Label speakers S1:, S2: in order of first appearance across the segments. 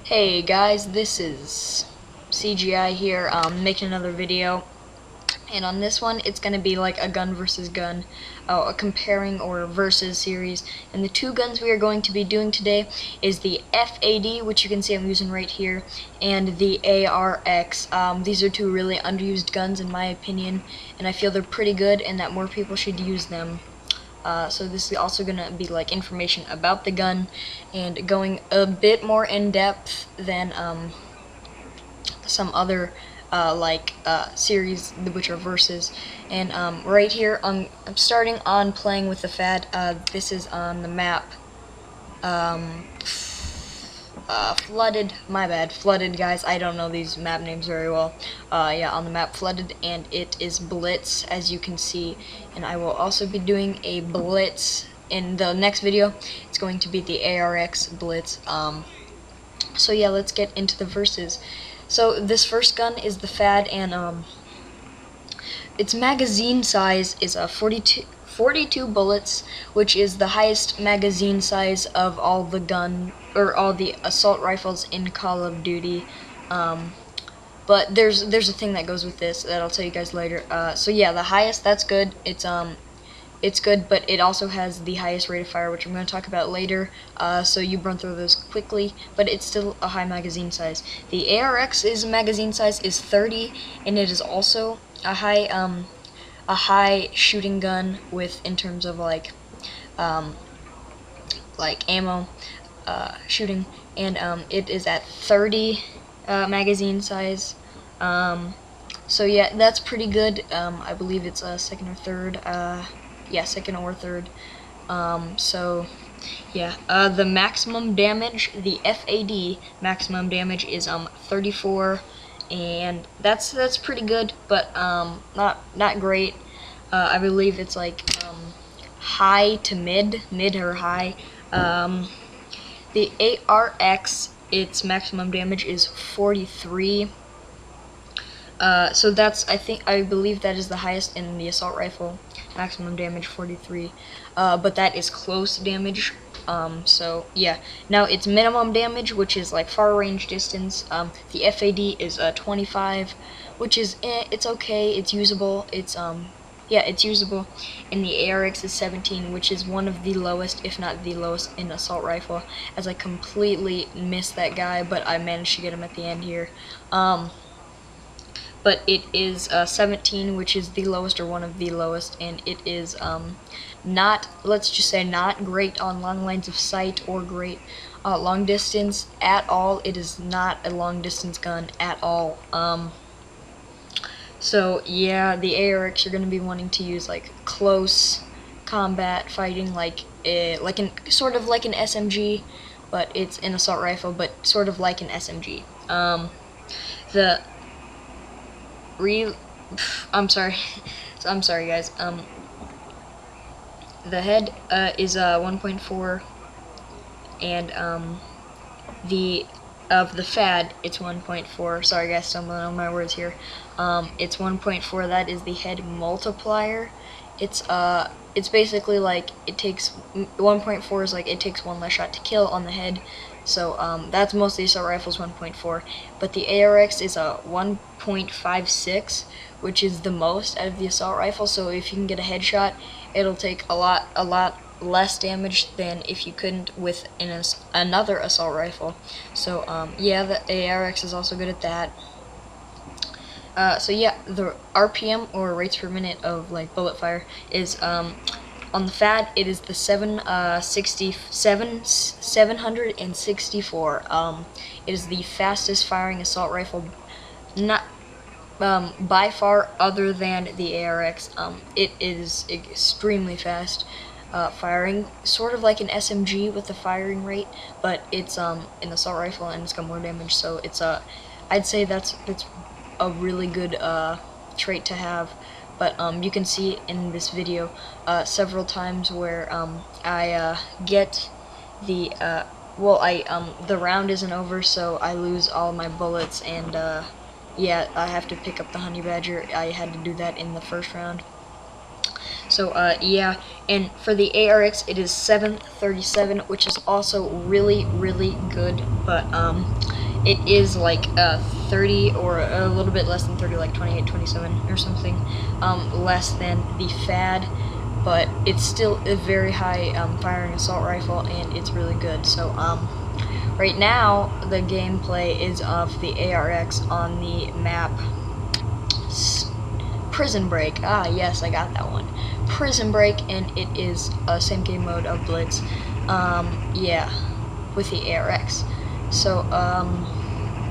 S1: Hey guys, this is CGI here, making another video, and on this one it's gonna be like a gun versus gun, a comparing or versus series, and the two guns we are going to be doing today is the FAD, which you can see I'm using right here, and the ARX. These are two really underused guns in my opinion, and I feel they're pretty good and that more people should use them. So this is also going to be like information about the gun and going a bit more in depth than some other series which are versus. And right here I'm starting on playing with the FAD. This is on the map Flooded, my bad, Flooded, guys, I don't know these map names very well. Yeah, on the map Flooded, and it is Blitz, as you can see, and I will also be doing a Blitz in the next video. It's going to be the ARX Blitz. So yeah, let's get into the verses. So this first gun is the FAD, and its magazine size is a 42 bullets, which is the highest magazine size of all the all the assault rifles in Call of Duty. But there's a thing that goes with this that I'll tell you guys later. So yeah, the highest, that's good. It's good, but it also has the highest rate of fire, which I'm going to talk about later. So you burn through those quickly, but it's still a high magazine size. The ARX's magazine size is 30, and it is also a high shooting gun with in terms of like ammo shooting, and it is at 30 magazine size. So yeah, that's pretty good. I believe it's second or third. Yeah, second or third. So yeah, the maximum damage, the FAD maximum damage is 34, and that's pretty good, but not great. I believe it's like high to mid or high. The ARX, its maximum damage is 43. So that's, I believe that is the highest in the assault rifle, maximum damage 43, but that is close damage. So yeah, now its minimum damage, which is like far range distance, the FAD is 25, which is it's okay, it's usable, yeah, it's usable, and the ARX is 17, which is one of the lowest, if not the lowest, in assault rifle, as I completely missed that guy, but I managed to get him at the end here. But it is 17, which is the lowest or one of the lowest, and it is not, let's just say, not great on long lines of sight or great long distance at all. It is not a long distance gun at all. So yeah, the ARX you're going to be wanting to use like close combat fighting, sort of like an SMG, but it's an assault rifle, but sort of like an SMG. I'm sorry. I'm sorry, guys. The head is 1.4, and the FAD, it's 1.4. Sorry, guys, stumbling on my words here. It's 1.4. That is the head multiplier. It's basically like it takes 1.4 is like it takes one less shot to kill on the head. So that's most of the assault rifles 1.4, but the ARX is a 1.56, which is the most out of the assault rifle. So if you can get a headshot, it'll take a lot less damage than if you couldn't with another assault rifle. So yeah, the ARX is also good at that. So yeah, the RPM, or rates per minute of like bullet fire, is on the FAD, it is the 764. It is the fastest firing assault rifle, not by far, other than the ARX. It is extremely fast firing, sort of like an SMG with the firing rate, but it's an assault rifle and it's got more damage. So it's I'd say that's a really good trait to have. But you can see in this video several times where I get the the round isn't over, so I lose all my bullets, and yeah, I have to pick up the honey badger. I had to do that in the first round. So yeah, and for the ARX it is 737, which is also really good, but it is like 30 or a little bit less than 30, like 28, 27 or something, less than the FAD, but it's still a very high firing assault rifle, and it's really good. So right now the gameplay is of the ARX on the map Prison Break. Ah, yes, I got that one. Prison Break, and it is same game mode of Blitz. Yeah, with the ARX. So,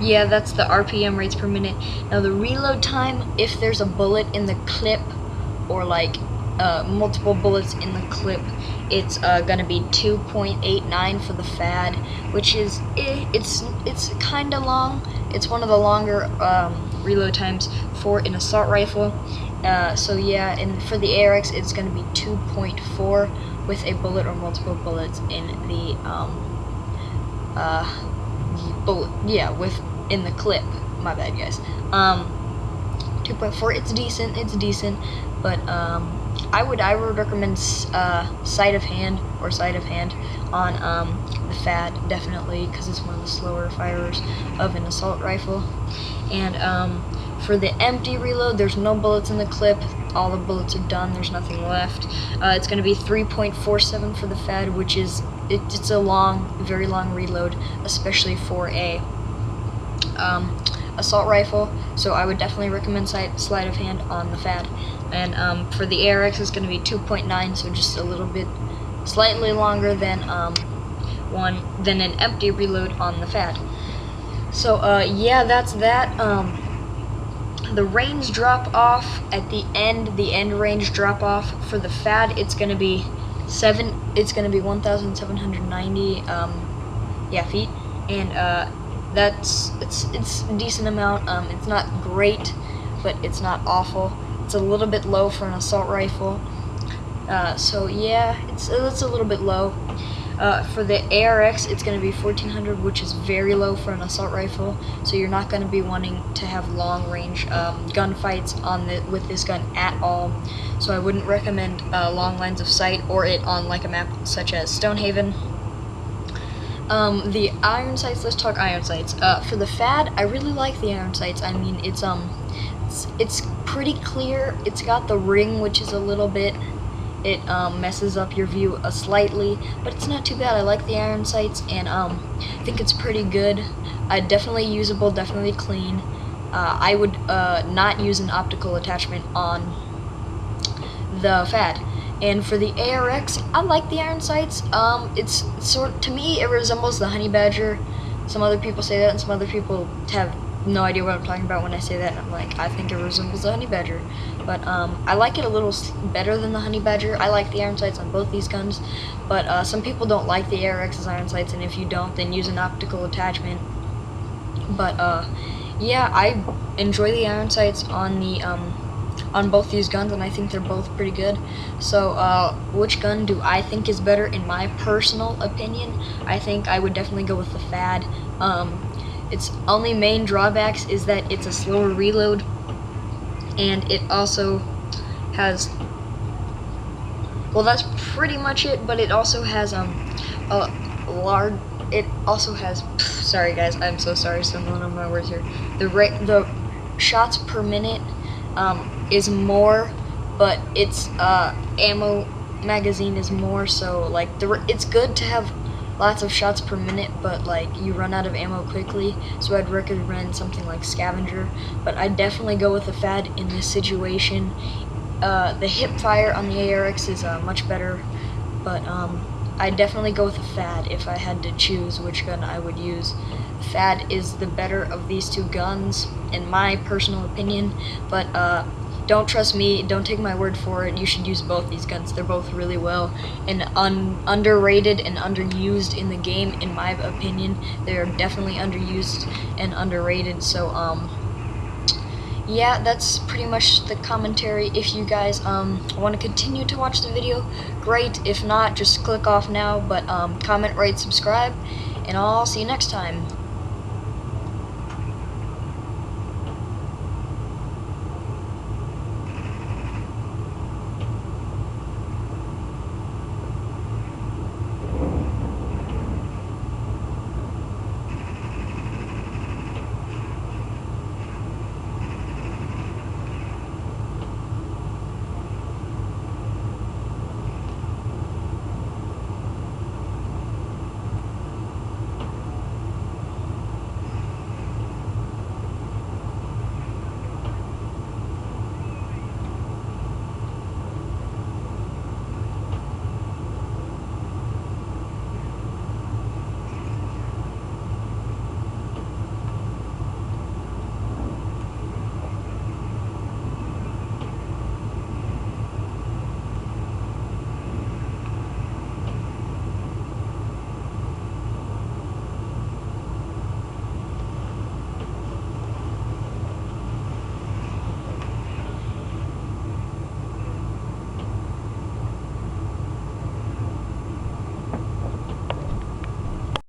S1: yeah, that's the RPM rates per minute. Now, the reload time, if there's a bullet in the clip, or like multiple bullets in the clip, it's gonna be 2.89 for the FAD, which is it's kind of long. It's one of the longer reload times for an assault rifle. So yeah, and for the ARX, it's gonna be 2.4 with a bullet or multiple bullets in the bullet. Yeah, in the clip. My bad, guys. 2.4. It's decent, but I would recommend sleight of hand on the FAD, definitely, because it's one of the slower firers of an assault rifle. And for the empty reload, there's no bullets in the clip. All the bullets are done. There's nothing left. It's going to be 3.47 for the FAD, which is it's a very long reload, especially for a assault rifle. So I would definitely recommend sleight of hand on the FAD. And for the ARX, it's going to be 2.9, so just a little bit, slightly longer than an empty reload on the FAD. So yeah, that's that. The range drop off at the end range drop off for the FAD, it's going to be 1,790 feet, and it's a decent amount. It's not great, but it's not awful. It's a little bit low for an assault rifle. So yeah, it's a little bit low. For the ARX, it's going to be 1,400, which is very low for an assault rifle. So you're not going to be wanting to have long range gunfights with this gun at all. So I wouldn't recommend long lines of sight or it on like a map such as Stonehaven. The iron sights. Let's talk iron sights. For the FAD, I really like the iron sights. I mean, it's pretty clear. It's got the ring, which is a little bit. It messes up your view slightly, but it's not too bad. I like the iron sights, and I think it's pretty good. Definitely usable, definitely clean. I would not use an optical attachment on the FAD. And for the ARX, I like the iron sights. It's to me, it resembles the honey badger. Some other people say that, and some other people have no idea what I'm talking about when I say that, and I'm like, I think it resembles the honey badger. But I like it a little better than the honey badger. I like the iron sights on both these guns, but some people don't like the ARX's iron sights, and if you don't, then use an optical attachment. But yeah, I enjoy the iron sights on the on both these guns, and I think they're both pretty good. So which gun do I think is better? In my personal opinion, I think I would definitely go with the FAD. Its only main drawbacks is that it's a slower reload, and it also has, well, that's pretty much it, but it also has sorry guys, I'm so sorry, stumbling on my words here. The shots per minute is more, but its ammo magazine is more, so like it's good to have lots of shots per minute, but like you run out of ammo quickly, so I'd recommend something like Scavenger. But I'd definitely go with the FAD in this situation. The hip fire on the ARX is much better, but I'd definitely go with the FAD if I had to choose which gun I would use. FAD is the better of these two guns, in my personal opinion, but don't trust me, don't take my word for it. You should use both these guns. They're both really well and underrated and underused in the game, in my opinion. They're definitely underused and underrated. So yeah, that's pretty much the commentary. If you guys want to continue to watch the video, great. If not, just click off now, but comment, rate, subscribe, and I'll see you next time.